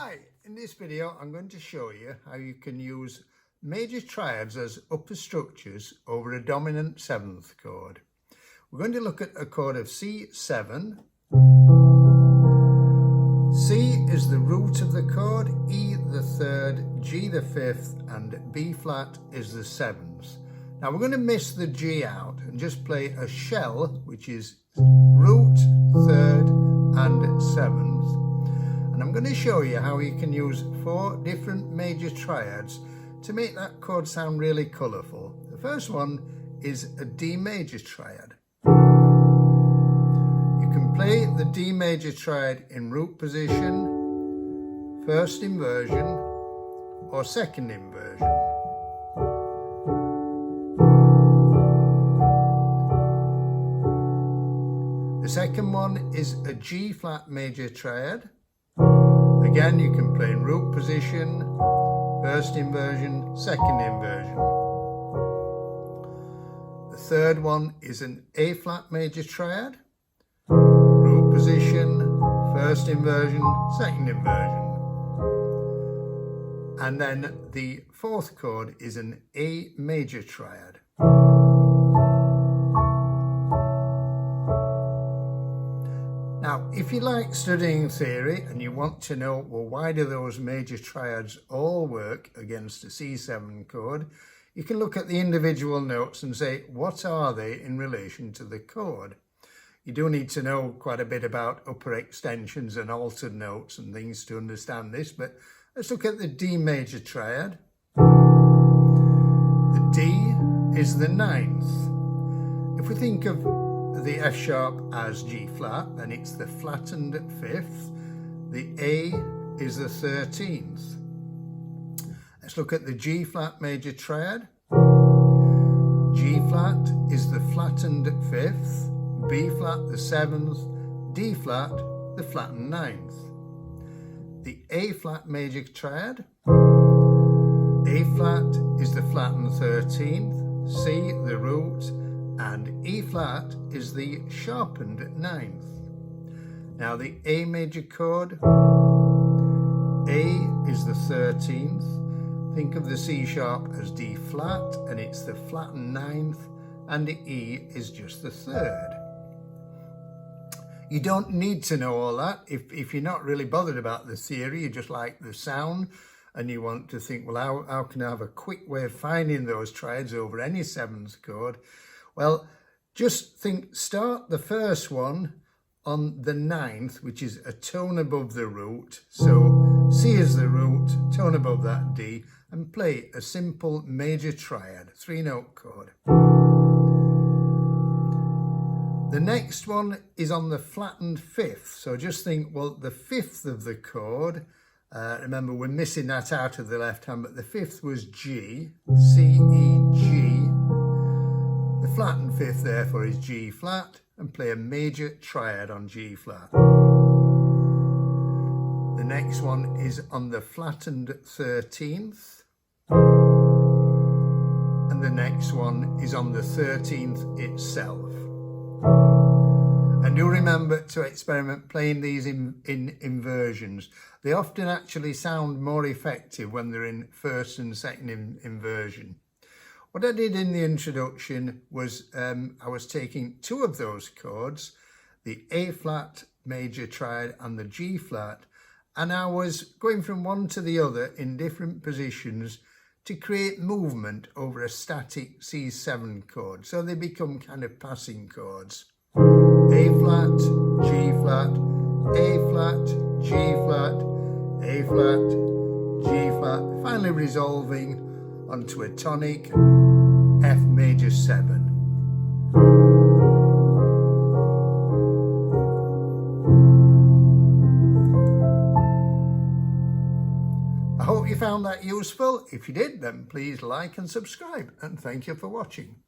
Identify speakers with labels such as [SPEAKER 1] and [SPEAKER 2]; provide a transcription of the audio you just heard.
[SPEAKER 1] Hi, in this video I'm going to show you how you can use major triads as upper structures over a dominant seventh chord. We're going to look at a chord of C7. C is the root of the chord, E the third, G the fifth, and B flat is the seventh. Now we're going to miss the G out and just play a shell, which is root, third, and seventh. And I'm going to show you how you can use 4 different major triads to make that chord sound really colourful. The first one is a D major triad. You can play the D major triad in root position, first inversion, or second inversion. The second one is a G flat major triad. Again, you can play in root position, first inversion, second inversion. The third one is an A flat major triad, root position, first inversion, second inversion. And then the fourth chord is an A major triad. Now, if you like studying theory and you want to know, well, why do those major triads all work against a C7 chord, you can look at the individual notes and say, what are they in relation to the chord? You do need to know quite a bit about upper extensions and altered notes and things to understand this, but let's look at the D major triad. The D is the ninth. If we think of the F sharp as G flat, then it's the flattened fifth. The A is the 13th. Let's look at the G flat major triad. G flat is the flattened fifth, B flat the 7th, D flat the flattened 9th. The A flat major triad. A flat is the flattened 13th, C the root, and E flat is the sharpened 9th. Now the A major chord, A is the 13th. Think of the C sharp as D flat, and it's the flattened 9th, and the E is just the 3rd. You don't need to know all that. If you're not really bothered about the theory, you just like the sound, and you want to think, well, how can I have a quick way of finding those triads over any 7th chord? Well, just think, start the first one on the 9th, which is a tone above the root. So C is the root, tone above that D, and play a simple major triad, 3-note chord. The next one is on the flattened 5th. So just think, well, the 5th of the chord, remember we're missing that out of the left hand, but the 5th was G, C, E, G. The flattened 5th therefore is G flat, and play a major triad on G flat. The next one is on the flattened 13th, and the next one is on the 13th itself. And do remember to experiment playing these in inversions. They often actually sound more effective when they're in first and second inversion. What I did in the introduction was I was taking 2 of those chords, the A flat major triad and the G flat, and I was going from one to the other in different positions to create movement over a static C7 chord, so they become kind of passing chords. A flat, G flat, A flat, G flat, A flat, G flat, finally resolving onto a tonic F major 7. I hope you found that useful. If you did, then please like and subscribe, and thank you for watching.